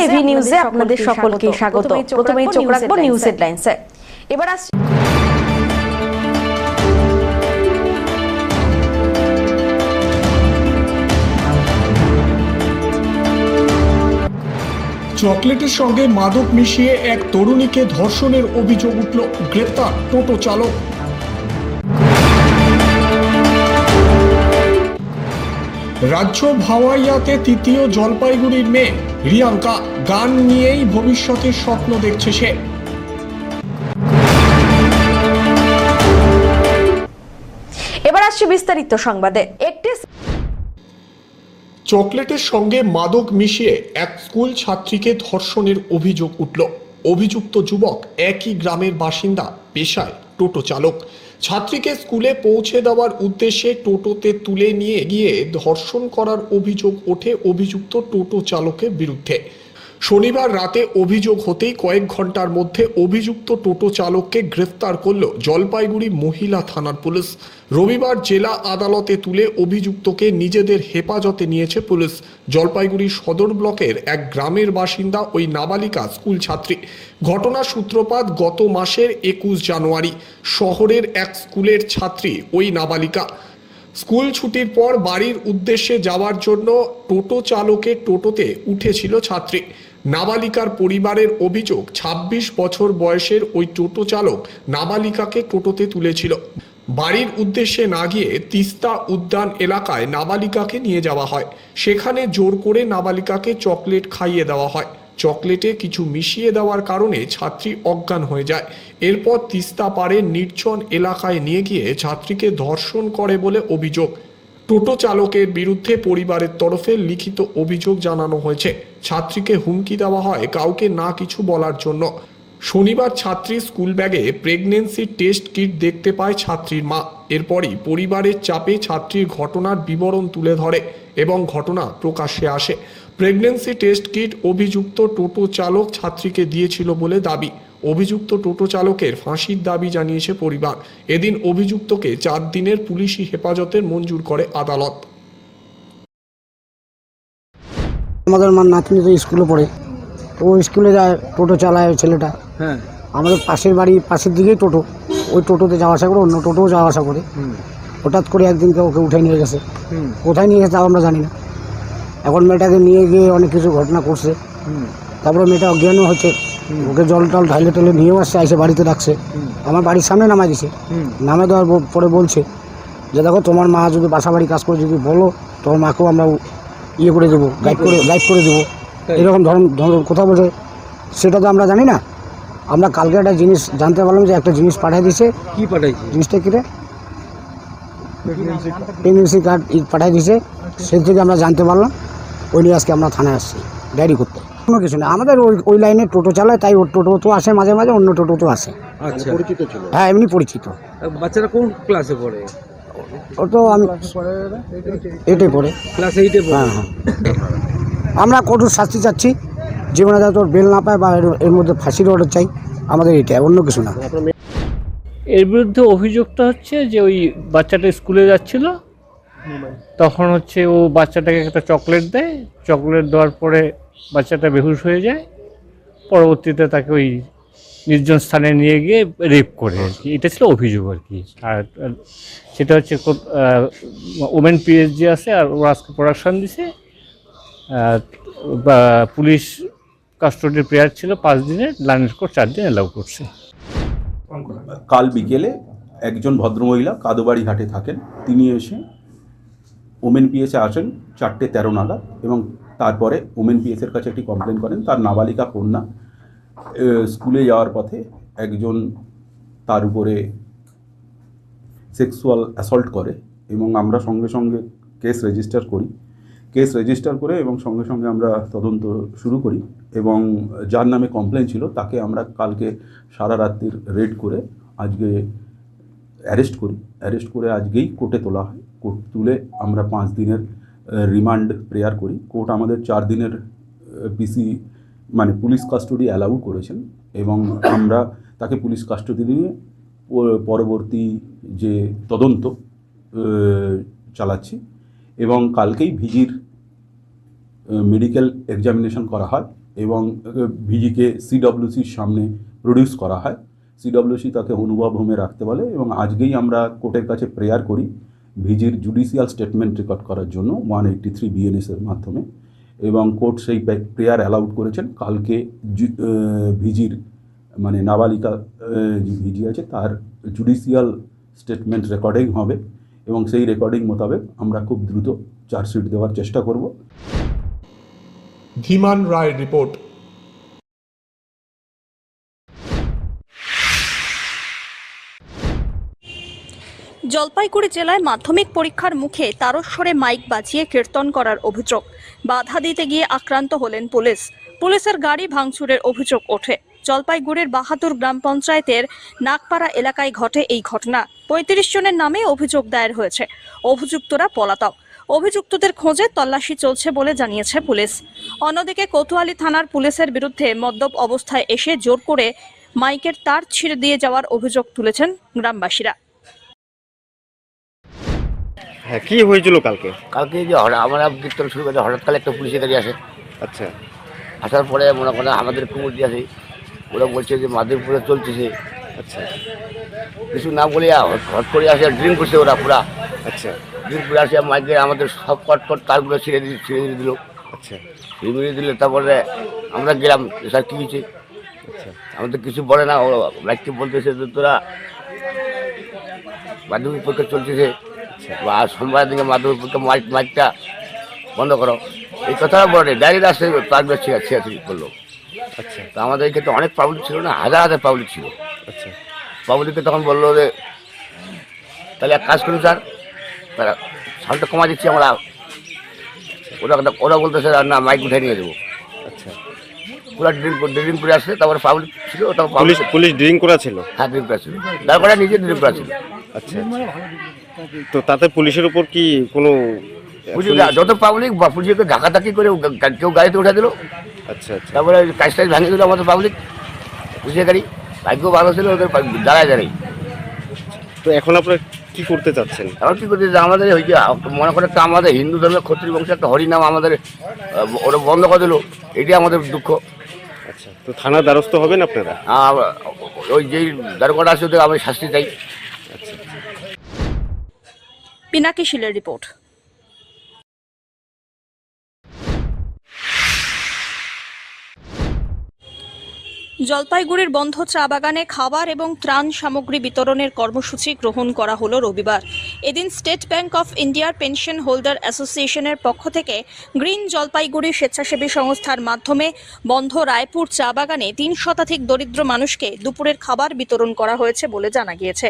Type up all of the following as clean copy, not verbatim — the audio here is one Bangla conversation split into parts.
এভি নিউজে আপনাদের সকলকে স্বাগত। প্রথমেই চোখ রাখবো নিউজ হেডলাইন্সে। এবার আসছে চকলেটের সঙ্গে মাদক মিশিয়ে এক তরুণীকে ধর্ষণের অভিযোগ উঠল, গ্রেপ্তার টোটো চালক। রাজ্য ভাওয়াইয়াতে তৃতীয় জলপাইগুড়ির মেয়ে রিয়াঙ্কা, গান নিয়েই ভবিষ্যতের স্বপ্ন দেখছে সে। এবার আসছে বিস্তারিত সংবাদে। একটি চকলেটের সঙ্গে মাদক মিশিয়ে এক স্কুল ছাত্রীকে ধর্ষণের অভিযোগ উঠল। অভিযুক্ত যুবক একই গ্রামের বাসিন্দা, পেশায় টোটো চালক। ছাত্রীকে স্কুলে পৌঁছে দেওয়ার উদ্দেশ্যে টোটোতে তুলে নিয়ে গিয়ে ধর্ষণ করার অভিযোগ ওঠে অভিযুক্ত টোটো চালকের বিরুদ্ধে। শনিবার রাতে অভিযোগ হতেই কয়েক ঘন্টার মধ্যে অভিযুক্ত টোটো চালককে গ্রেফতার করল জলপাইগুড়ি মহিলা থানার পুলিশ। রবিবার জেলা আদালতে তুলে অভিযুক্তকে নিজেদের হেফাজতে নিয়েছে পুলিশ। জলপাইগুড়ি সদর ব্লকের এক গ্রামের বাসিন্দা ওই নাবালিকা স্কুল ছাত্রী। ঘটনার সূত্রপাত গত মাসের 21 জানুয়ারি। শহরের এক স্কুলের ছাত্রী ওই নাবালিকা। স্কুল ছুটির পর বাড়ির উদ্দেশ্যে যাওয়ার জন্য টোটো চালকের টোটোতে উঠেছিল ছাত্রী। নাবালিকার পরিবারের অভিযোগ, 26 বছর বয়সের ওই টোটো চালক নাবালিকাকে টোটোতে তুলেছিল। বাড়ির উদ্দেশ্যে না গিয়ে তিস্তা উদ্যান এলাকায় নাবালিকাকে নিয়ে যাওয়া হয়। সেখানে জোর করে নাবালিকাকে চকলেট খাইয়ে দেওয়া হয়। চকলেটে কিছু মিশিয়ে দেওয়ার কারণে ছাত্রী অজ্ঞান হয়ে যায়। এরপর তিস্তা পাড়ে নির্জন এলাকায় নিয়ে গিয়ে ছাত্রীকে ধর্ষণ করে বলে অভিযোগ। টোটো চালকের বিরুদ্ধে পরিবারের তরফে লিখিত অভিযোগ জানানো হয়েছে। ছাত্রীকে হুমকি দেওয়া হয় কাউকে না কিছু বলার জন্য। শনিবার ছাত্রীর স্কুল ব্যাগে প্রেগন্যান্সি টেস্ট কিট দেখতে পায় ছাত্রীর মা। এরপরই পরিবারের চাপে ছাত্রীর ঘটনার বিবরণ তুলে ধরে এবং ঘটনা প্রকাশ্যে আসে। প্রেগন্যান্সি টেস্ট কিট অভিযুক্ত টোটো চালক ছাত্রীকে দিয়েছিল বলে দাবি। অভিযুক্ত টোটো চালকের ফাঁসির দাবি জানিয়েছে পরিবার। এদিন অভিযুক্তকে 4 দিনের পুলিশি হেফাজতের মঞ্জুর করে আদালত। আমাদের আমার নাতনি তো স্কুলে পড়ে, ও স্কুলে যায়, টোটো চালায় ওই ছেলেটা। হ্যাঁ, আমাদের পাশের বাড়ির পাশের দিকেই টোটো, ওই টোটোতে যাওয়া আসা করে, অন্য টোটোও যাওয়া আসা করে। হঠাৎ করে একদিনকে ওকে উঠে নিয়ে গেছে। কোথায় নিয়ে গেছে তাও আমরা জানি না। এখন মেয়েটাকে নিয়ে গিয়ে অনেক কিছু ঘটনা করছে। তারপরে মেয়েটা অজ্ঞানও হচ্ছে, ওকে জল টল ঢাইলে টলে নিয়েও আসছে, এসে বাড়িতে রাখছে। আমার বাড়ির সামনে নামাই দিছে। নামে দেওয়ার পরে বলছে যে দেখো, তোমার মা যদি বাসা বাড়ি কাজ করে যদি বলো, তোমার মাকেও আমরা ইয়ে করে দেবো, গাইড করে দেবো, এরকম ধরনের কথা বলে। সেটা তো আমরা জানি না। আমরা কালকে একটা জিনিস জানতে পারলাম যে একটা জিনিস পাঠিয়ে দিছে। কি পাঠাইছি? জিনিসটা কী রে, প্রেগনেন্সি কার্ড পাঠিয়ে দিছে। সেই থেকে আমরা জানতে পারলাম। ওই নিয়ে আজকে আমরা থানায় আসছি ডায়েরি করতে। কোনো কিছু না, আমাদের ওই লাইনে টোটো চালায়, তাই ওর টোটো তো আসে মাঝে মাঝে, অন্য টোটো তো আসে। আচ্ছা, পরিচিত ছিল? হ্যাঁ, এমনি পরিচিত। বাচ্চারা কোন ক্লাসে পড়ে? ও তো আমি এটাই পড়ে, ক্লাস 8-এ পড়ে। হ্যাঁ হ্যাঁ। আমরা কঠোর শাস্তি চাচ্ছি, জীবনে যাতে ওর বেল না পায় বা এর মধ্যে ফাঁসির অর্ডার চাই। আমাদের এটা, অন্য কিছু না। এর বিরুদ্ধে অভিযোগটা হচ্ছে যে ওই বাচ্চাটা স্কুলে যাচ্ছিল, তখন হচ্ছে ও বাচ্চাটাকে একটা চকলেট দেয়। চকলেট দেওয়ার পরে বাচ্চাটা বেহুশ হয়ে যায়। পরবর্তীতে তাকে ওই নির্জন স্থানে নিয়ে গিয়ে রেপ করে আর কি। এটা ছিল অভিযোগ আর কি। আর সেটা হচ্ছে ওমেন পিএইচডি আছে, আর ওরা আজকে প্রোডাকশান দিছে। পুলিশ কাস্টডির প্রেয়ার ছিল 5 দিনের, লাইনের কোর্ট 4 দিন অ্যালাউ করছে। কাল বিকেলে একজন ভদ্রমহিলা কাদোবাড়ি ঘাটে থাকেন, তিনি এসে ওমেন পিএসে আসেন 4:13 নাগাদ, এবং তারপরে ওমেন পিএসের কাছে একটি কমপ্লেন করেন। তার নাবালিকা কন্যা স্কুলে যাওয়ার পথে একজন তার উপরে সেক্সুয়াল অ্যাসল্ট করে, এবং আমরা সঙ্গে সঙ্গে কেস রেজিস্টার করে এবং সঙ্গে সঙ্গে আমরা তদন্ত শুরু করি। এবং যার নামে কমপ্লেন ছিল তাকে আমরা কালকে সারা রাত্রির রেড করে আজকে অ্যারেস্ট করে আজকেই কোর্টে তোলা হয়। কোর্ট তুলে আমরা 5 দিনের রিমান্ড প্রেয়ার করি। কোর্ট আমাদের 4 দিনের পিসি মানে পুলিশ কাস্টডি অ্যালাউ করেছেন, এবং আমরা তাকে পুলিশ কাস্টডি নিয়ে পরবর্তী যে তদন্ত চালাচ্ছি। এবং কালকেই ভিজির মেডিকেল এক্সামিনেশন করা হয় এবং ভিজিকে সিডব্লিউসির সামনে প্রডিউস করা হয়। সিডব্লিউসি তাকে অনুভব হোমে রাখতে বলে এবং আজকেই আমরা কোর্টের কাছে প্রেয়ার করি ভিজির জুডিশিয়াল স্টেটমেন্ট রেকর্ড করার জন্য 183 BNS এর মাধ্যমে, এবং কোর্ট সেই প্রেয়ার অ্যালাউড করেছেন। কালকে ভিজির মানে নাবালিকা যে ভিজি আছে তার জুডিশিয়াল স্টেটমেন্ট রেকর্ডিং হবে এবং সেই রেকর্ডিং মোতাবেক আমরা খুব দ্রুত চার্জশিট দেওয়ার চেষ্টা করব। ধীমান রায়ের রিপোর্ট। জলপাইগুড়ি জেলায় মাধ্যমিক পরীক্ষার মুখে তারস্বরে মাইক বাজিয়ে কীর্তন করার অভিযোগ, বাধা দিতে গিয়ে আক্রান্ত হলেন পুলিশ। পুলিশের গাড়ি ভাঙচুরের অভিযোগ ওঠে। জলপাইগুড়ির বাহাদুর গ্রাম পঞ্চায়েতের নাগপাড়া এলাকায় ঘটে এই ঘটনা। 35 জনের নামে অভিযোগ দায়ের হয়েছে। অভিযুক্তরা পলাতক। অভিযুক্তদের খোঁজে তল্লাশি চলছে বলে জানিয়েছে পুলিশ। অন্যদিকে কোতোয়ালি থানার পুলিশের বিরুদ্ধে মদ্যপ অবস্থায় এসে জোর করে মাইকের তার ছিঁড়ে দিয়ে যাওয়ার অভিযোগ তুলেছেন গ্রামবাসীরা। হ্যাঁ, কি হয়েছিল কালকে? কালকে যে আমরা কীর্তন শুরু করতে হঠাৎকালে একটা পুলিশের গাড়ি আসে। আচ্ছা, আসার পরে মনে করেন আমাদের কুমুর দিয়ে আসে, ওরা বলছে যে মাধবপুরে চলতেছে। আচ্ছা, কিছু না বলে হট করে আসে, ড্রিঙ্ক করছে ওরা পুরা। আচ্ছা, ড্রিঙ্ক করে আসে মাইকে আমাদের সব কট তারগুলো ছিঁড়ে দিল। আচ্ছা, ছিঁড়ে দিলে তারপরে আমরা গেলাম, স্যার কী হয়েছে? আচ্ছা, আমাদের কিছু বলে না, ও বাইককে বলতেছে যে তোরা মাধ্যমিক পরীক্ষা চলতেছে বা সোমবার দিকে মাধ্যমিক পরীক্ষা মাইকটা বন্ধ করো, এই কথাটা বলে ডাইরেক্ট আসে তারগুলো ছিঁড়াছিড়ি করলো। আচ্ছা, তো আমাদের এখানে অনেক পাবলিক ছিল না, হাজার হাজার পাবলিক ছিল। আচ্ছা, পাবলিককে তখন বললো যে তাহলে এক কাজ করুন স্যার, তারা সাউন্ডটা কমা দিচ্ছি আমরা। ওরা বলতেছে না মাইক উঠে নিয়ে দেবো। আচ্ছা, পুরো ড্রিঙ্ক করে আসছে, তারপরে পাবলিক ছিল, পুলিশ ড্রিঙ্ক করা ছিল? হ্যাঁ, ড্রিঙ্ক করা ছিল, তারপরে নিজে ড্রিঙ্ক করা ছিল। আচ্ছা, তো তাতে পুলিশের উপর কি কোনো যত পাবলিক বা পুলিশকে ধাক্কাধাক্কি করে কেউ গাড়িতে উঠে দিল। আচ্ছা, আচ্ছা, তারপরে কাজ ভাঙিয়ে দিল আমাদের পাবলিক, পুলিশের গাড়ি। ভাগ্য ভালো ছিল, ওদের দাঁড়ায়। তো এখন আপনারা কি করতে চাচ্ছেন? এখন কী করতে আমাদের ওই যে মনে করে একটা আমাদের হিন্দু ধর্মের ক্ষত্রিয় বংশের একটা হরিনাম আমাদের ওরা বন্ধ করে দিল, এটাই আমাদের দুঃখ। আচ্ছা, তো থানার দ্বারস্থ হবেন আপনারা? ওই যেই দারোগাটা আছে ওদের আমি শাস্তি চাই। আচ্ছা, পিনাকি শীলের রিপোর্ট। জলপাইগুড়ির বন্ধ চা বাগানে খাবার এবং ত্রাণ সামগ্রী বিতরণের কর্মসূচি গ্রহণ করা হলো রবিবার। এদিন স্টেট ব্যাংক অফ ইন্ডিয়ার পেনশন হোল্ডার অ্যাসোসিয়েশনের পক্ষ থেকে গ্রিন জলপাইগুড়ি স্বেচ্ছাসেবী সংস্থার মাধ্যমে বন্ধ রায়পুর চা বাগানে 3 শতাধিক দরিদ্র মানুষকে দুপুরের খাবার বিতরণ করা হয়েছে বলে জানা গিয়েছে।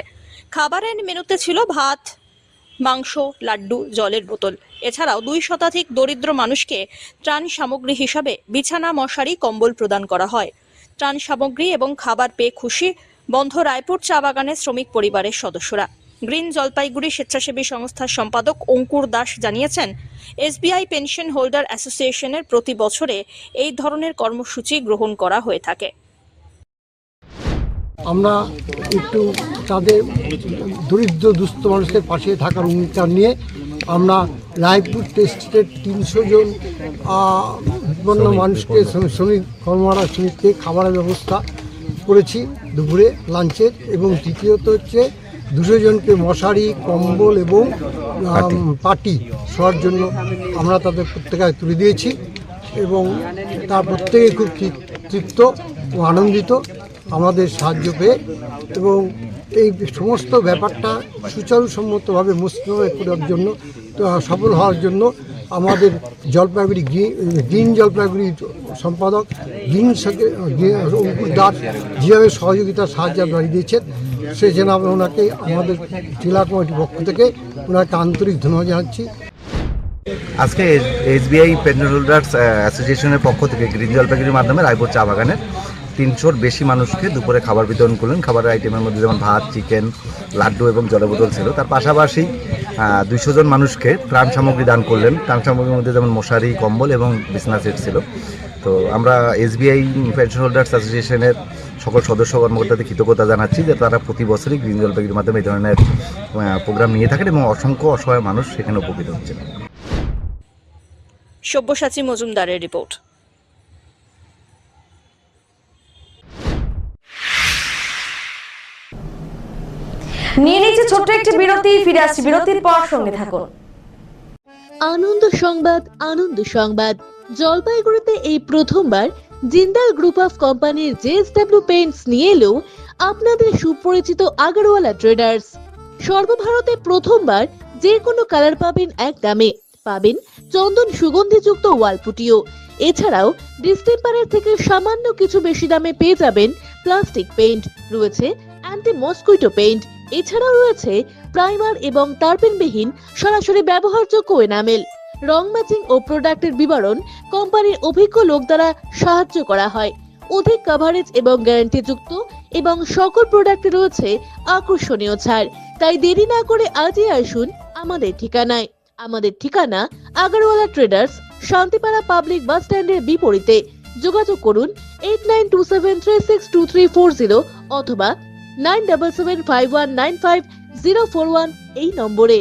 খাবারের মেনুতে ছিল ভাত, মাংস, লাড্ডু, জলের বোতল। এছাড়াও 2 শতাধিক দরিদ্র মানুষকে ত্রাণ সামগ্রী হিসাবে বিছানা, মশারি, কম্বল প্রদান করা হয়। ত্রাণ সামগ্রী এবং খাবার পেয়ে খুশি বন্ধ রায়পুর চা বাগানের শ্রমিক পরিবারের সদস্যরা। গ্রিন জলপাইগুড়ি স্বেচ্ছাসেবী সংস্থার সম্পাদক অঙ্কুর দাস জানিয়েছেন, এসবিআই পেনশন হোল্ডার অ্যাসোসিয়েশনের প্রতি বছরে এই ধরনের কর্মসূচি গ্রহণ করা হয়ে থাকে। আমরা একটু তাদের দরিদ্র দুস্থ মানুষের পাশে থাকার অঙ্গীকার নিয়ে আমরা রায়পুর টেস্টের 300 জন বিপন্ন মানুষকে শ্রমিক কর্মহারা শ্রমিককে খাবারের ব্যবস্থা করেছি দুপুরে লাঞ্চের, এবং দ্বিতীয়ত হচ্ছে 200 জনকে মশারি, কম্বল এবং পাটি শোয়ার জন্য আমরা তাদের প্রত্যেকে তুলে দিয়েছি এবং তার প্রত্যেকে খুব তৃপ্ত ও আনন্দিত আমাদের সাহায্য পেয়ে। এবং এই সমস্ত ব্যাপারটা সুচারুসম্মতভাবে মসৃণভাবে করার জন্য, সফল হওয়ার জন্য আমাদের জলপাইগুড়ি গ্রিন জলপাইগুড়ির সম্পাদক অঙ্কুর দাস যেভাবে সহযোগিতার সাহায্য বাড়িয়ে দিয়েছেন, সে জন্য আমরা ওনাকে আমাদের জেলা কমিটির পক্ষ থেকে ওনাকে আন্তরিক ধন্যবাদ জানাচ্ছি। আজকে এসবিআই পেনশন হোল্ডার্স অ্যাসোসিয়েশনের পক্ষ থেকে গ্রিন জলপাইগুড়ির মাধ্যমে রায়পুর চা বাগানের 300-র বেশি মানুষকে দুপুরে খাবার বিতরণ করলেন। খাবারের আইটেমের মধ্যে যেমন ভাত, চিকেন, লাড্ডু এবং জলের বোতল ছিল। তার পাশাপাশি 200 জন মানুষকে ত্রাণ সামগ্রী দান করলেন। ত্রাণ সামগ্রীর মধ্যে যেমন মশারি, কম্বল এবং বিছনা সেট ছিল। তো আমরা এসবিআই পেনশন হোল্ডার্স অ্যাসোসিয়েশনের সকল সদস্য কর্মকর্তাদের কৃতজ্ঞতা জানাচ্ছি যে তারা প্রতি বছরই গ্রিন জলপাইগুড়ির মাধ্যমে এই ধরনের প্রোগ্রাম নিয়ে থাকেন এবং অসংখ্য অসহায় মানুষ সেখানে উপকৃত হচ্ছেন। সব্যসাচী মজুমদারের রিপোর্ট। নিয়ে নিচ্ছে ছোট্ট একটি বিরতি, ফিরে আসছি বিরতির পর, সঙ্গে থাকুন। আনন্দ সংবাদ, আনন্দ সংবাদ। জলপাইগুড়িতে এই প্রথমবার জিন্দাল গ্রুপ অফ কোম্পানির জেএসডব্লিউ পেইন্টস নিয়ে এলো আপনাদের সুপরিচিত আগারওয়ালা ট্রেডার্স। সর্বভারতে প্রথমবার যে কোনো কালার পাবেন এক দামে, পাবেন চন্দন সুগন্ধিযুক্ত ওয়ালপুটিও। এছাড়াও ডিস্টেম্পারের থেকে সামান্য কিছু বেশি দামে পেয়ে যাবেন প্লাস্টিক পেইন্ট, রয়েছে অ্যান্টি মসকুইটো পেইন্ট, এছাড়াও রয়েছে প্রাইমার এবং তারপেনবিহীন সরাসরি ব্যবহারযোগ্য এনামেল। রং ম্যাচিং ও প্রোডাক্টের বিবরণ কোম্পানির অভিজ্ঞ লোক দ্বারা সাহায্য করা হয়। অধিক কভারেজ এবং গ্যারান্টি যুক্ত এবং সকল প্রোডাক্টে রয়েছে আকর্ষণীয় ছাড়। তাই দেরি না করে আজই আসুন আমাদের ঠিকানায়। আমাদের ঠিকানা Agarwala traders, Shantipara public bus স্ট্যান্ডের বিপরীতে। যোগাযোগ করুন 8927362340 অথবা 9775195041 এই নম্বরে।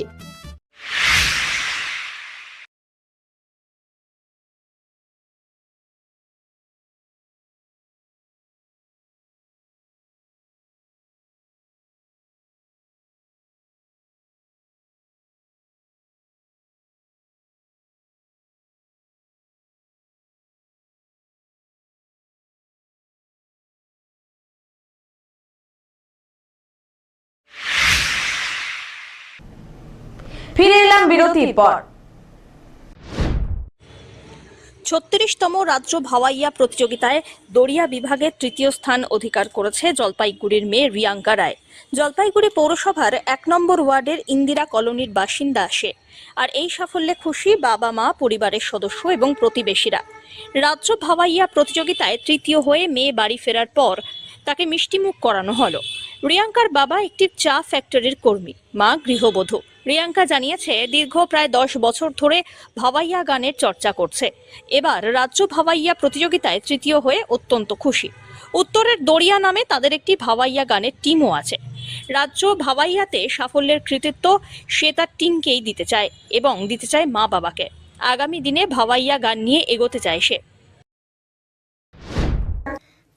36তম রাজ্য ভাওয়াইয়া প্রতিযোগিতায় দড়িয়া বিভাগে তৃতীয় স্থান অধিকার করেছে জলপাইগুড়ির মেয়ে রিয়াঙ্কা রায়। জলপাইগুড়ি পৌরসভার 1 নম্বর ওয়ার্ডের ইন্দিরা কলোনির বাসিন্দা সে। আর এই সাফল্যে খুশি বাবা মা, পরিবারের সদস্য এবং প্রতিবেশীরা। রাজ্য ভাওয়াইয়া প্রতিযোগিতায় তৃতীয় হয়ে মেয়ে বাড়ি ফেরার পর তাকে মিষ্টিমুখ করানো হলো। রিয়াঙ্কার বাবা একটি চা ফ্যাক্টরির কর্মী, মা গৃহবধূ। রিয়াঙ্কা জানিয়েছে দীর্ঘ প্রায় 10 বছর ধরে ভাওয়াইয়া গানের চর্চা করছে। এবার রাজ্য ভাওয়াইয়া প্রতিযোগিতায় তৃতীয় হয়ে অত্যন্ত খুশি। উত্তরের দড়িয়া নামে তাদের একটি ভাওয়াইয়া গানের টিমও আছে। রাজ্য ভাওয়াইয়াতে সাফল্যের কৃতিত্ব সে তার টিমকেই দিতে চায় এবং দিতে চায় মা বাবাকে। আগামী দিনে ভাওয়াইয়া গান নিয়ে এগোতে চায় সে।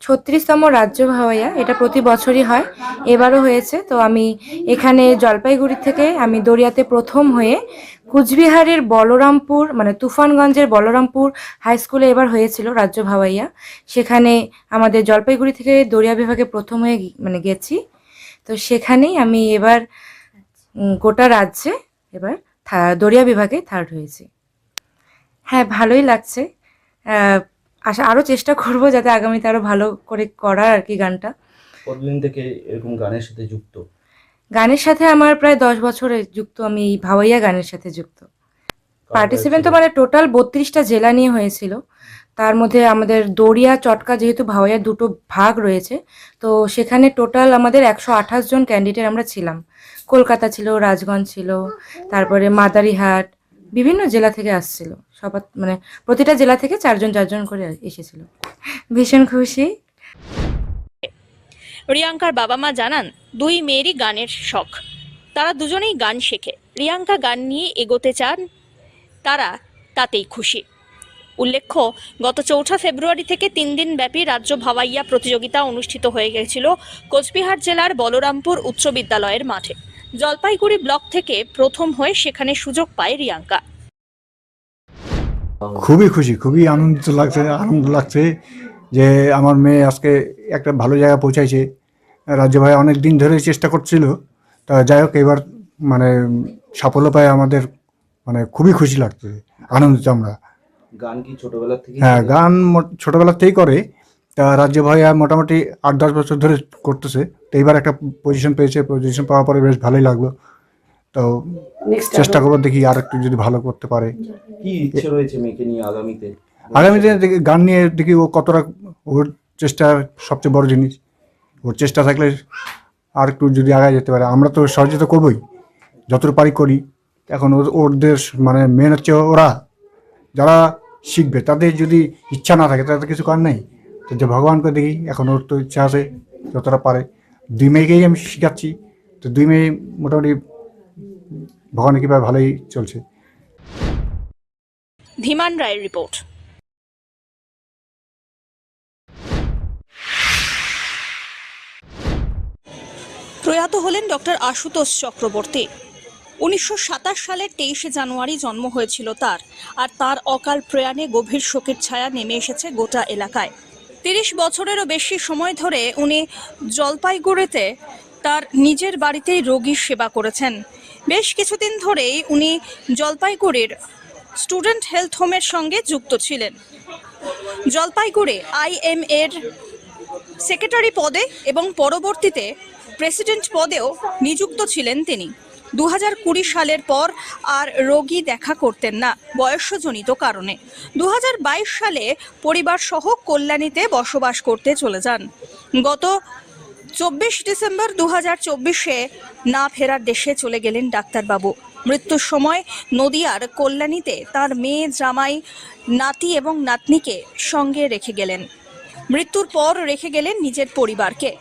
36তম রাজ্য ভাওয়াইয়া, এটা প্রতি বছরই হয়, এবারও হয়েছে। তো আমি এখানে জলপাইগুড়ি থেকে আমি দড়িয়াতে প্রথম হয়ে কুচবিহারের বলরামপুর মানে তুফানগঞ্জের বলরামপুর হাই স্কুলে এবার হয়েছিল রাজ্য ভাওয়াইয়া। সেখানে আমাদের জলপাইগুড়ি থেকে দড়িয়া বিভাগে প্রথম হয়ে গেছি। তো সেখানেই আমি এবার গোটা রাজ্যে এবার দড়িয়া বিভাগে থার্ড হয়েছি। হ্যাঁ, ভালোই লাগছে। আরও চেষ্টা করব যাতে আগামীতে আরও ভালো করে করার আর কি গানটা। কতদিন থেকে এরকম গানের সাথে যুক্ত? গানের সাথে আমার প্রায় 10 বছরে যুক্ত, আমি এই ভাওয়াইয়া গানের সাথে যুক্ত। পার্টিসিপেন্ট তো মানে টোটাল 32টা জেলা নিয়ে হয়েছিল। তার মধ্যে আমাদের দড়িয়া, চটকা, যেহেতু ভাওয়াইয়ার দুটো ভাগ রয়েছে, তো সেখানে টোটাল আমাদের 128 জন ক্যান্ডিডেট আমরা ছিলাম। কলকাতা ছিল, রাজগঞ্জ ছিল, তারপরে মাদারিহাট, বিভিন্ন জেলা থেকে আসছিল। সবার মানে প্রতিটা জেলা থেকে 4 জন করে এসেছিল। ভীষণ খুশি। রিয়াঙ্কার বাবা মা জানান 2 মেয়েরই গানের শখ, তারা দুজনেই গান শেখে। রিয়াঙ্কা গান নিয়ে এগোতে চান, তারা তাতেই খুশি। উল্লেখ্য, গত 4 ফেব্রুয়ারি থেকে 3 দিন ব্যাপী রাজ্য ভাওয়াইয়া প্রতিযোগিতা অনুষ্ঠিত হয়ে গিয়েছিল কোচবিহার জেলার বলরামপুর উচ্চ বিদ্যালয়ের মাঠে। জলপাইগুড়ি ব্লক থেকে প্রথম হয়ে সেখানে সুযোগ পায় রিয়াঙ্কা। খুবই খুশি, খুবই আনন্দ লাগছে যে আমার মেয়ে আজকে একটা ভালো জায়গায় পৌঁছাইছে। রাজ্য ভাই অনেক দিন ধরে চেষ্টা করছিল, তা যাই হোক এবার মানে সাফল্য পায় আমাদের মানে খুবই খুশি লাগছে, আনন্দিত আমরা। গান কি ছোটবেলা থেকে? হ্যাঁ, গান ছোটবেলা থেকেই করে। তা রাজ্য ভাইয়া মোটামুটি 8-10 বছর ধরে করতেছে। তো এইবার একটা পজিশন পেয়েছে, পজিশন পাওয়ার পরে বেশ ভালোই লাগলো। তো চেষ্টা করবো, দেখি আর একটু যদি ভালো করতে পারে। কি ইচ্ছে রয়েছে মেয়েকে নিয়ে আগামীতে? দেখি গান নিয়ে দেখি ও কতটা, ওর চেষ্টা সবচেয়ে বড় জিনিস। ওর চেষ্টা থাকলে আর একটু যদি আগায় যেতে পারে, আমরা তো সহযোগিতা করবোই, যতটুকু পারি করি। এখন ওদের মানে মেন হচ্ছে ওরা যারা শিখবে, তাদের যদি ইচ্ছা না থাকে তাদের কিছু করার নেই। তো যে ভগবানকে দেখি, এখন ওর তো ইচ্ছা আছে যতটা পারে। 2 মেয়েকেই আমি শিখাচ্ছি, তো 2 মেয়ে মোটামুটি ভগবানের কৃপায় ভালোই চলছে। ধীমান রায়ের রিপোর্ট। প্রয়াত হলেন ডক্টর আশুতোষ চক্রবর্তী। 1927 সালের 23শে জানুয়ারি জন্ম হয়েছিল তার, আর তার অকাল প্রয়াণে গভীর শোকের ছায়া নেমে এসেছে গোটা এলাকায়। 30 বছরেরও বেশি সময় ধরে উনি জলপাইগুড়িতে তার নিজের বাড়িতেই রোগীর সেবা করেছেন। বেশ কিছুদিন ধরেই উনি জলপাইগুড়ির স্টুডেন্ট হেলথ হোমের সঙ্গে যুক্ত ছিলেন। জলপাইগুড়ি IM এর সেক্রেটারি পদে এবং পরবর্তীতে প্রেসিডেন্ট পদেও নিযুক্ত ছিলেন তিনি। 2020 সালের পর আর রোগী দেখা করতেন না বয়সজনিত কারণে। 2022 সালে পরিবার সহ কল্যাণীতে বসবাস করতে চলে যান। গত 24 ডিসেম্বর 2024-এ না ফেরার দেশে চলে গেলেন ডাক্তারবাবু। মৃত্যুর সময় নদিয়ার কল্যাণীতে তার মেয়ে, জামাই, নাতি এবং নাতনিকে সঙ্গে রেখে গেলেন। মৃত্যুর পর রেখে গেলেন নিজের পরিবারকে।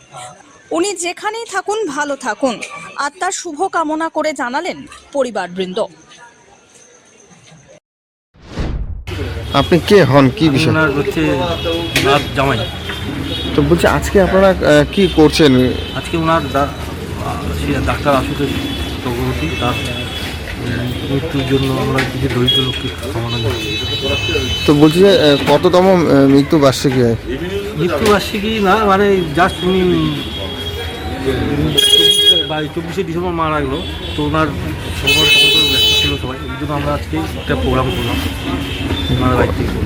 উনি যেখানেই থাকুন ভালো থাকুন, আত্মার শুভ কামনা করে জানালেন পরিবারবৃন্দ। আপনি কে হন, কি বিষয়? ওনার হচ্ছে জামাই। তো বলছি আজকে আপনারা কি করছেন? আজকে ওনার ডাক্তার আশুতোষ চক্রবর্তী, তার মৃত্যুর জন্য আমরা কিছু দরিদ্র লোককে কামনা করছি। তো বলছি যে কততম মৃত্যু বার্ষিকী? মৃত্যুবার্ষিকী না, মানে জাস্ট উনি 24শে ডিসেম্বর মারা গেল। তো ওনার সবার ব্যস্ত ছিল সবাই, এই জন্য আমরা আজকে একটা প্রোগ্রাম করলাম ওনার বাড়ি থেকে।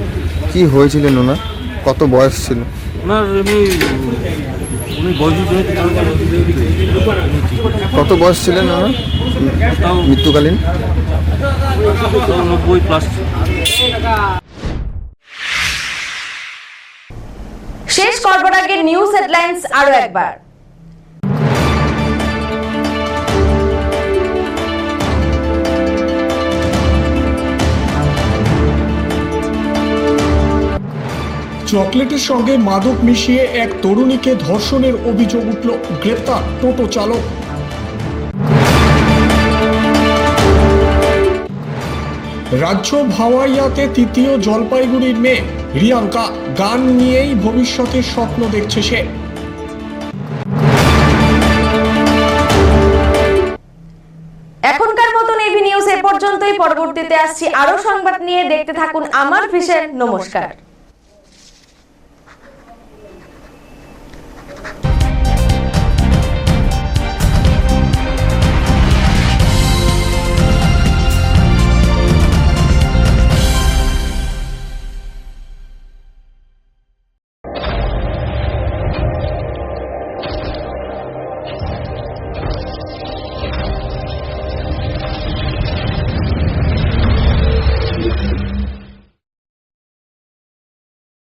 কি হয়েছিলেন ওনার? কত বয়স ছিল ওনার? উনি বয়স কত বয়স ছিলেন ওনার মৃত্যুকালীন? 90+। শেষ করবার আগে নিউজ হেডলাইন্স আরো একবার। চকলেটের সঙ্গে মাদক মিশিয়ে এক তরুণীকে ধর্ষণের অভিযোগ উঠল, গ্রেপ্তার টোটো চালক। রাজ্য ভাওয়াইয়াতে তৃতীয় জলপাইগুড়ির মেয়ে রিয়াঙ্কা, গান নিয়েই ভবিষ্যতের স্বপ্ন দেখছে সে। এখনকার মতন এভি নিউজ এ পর্যন্তই। পরবর্তীতে আসছি আরো সংবাদ নিয়ে। দেখতে থাকুন আমার ভিশন। নমস্কার।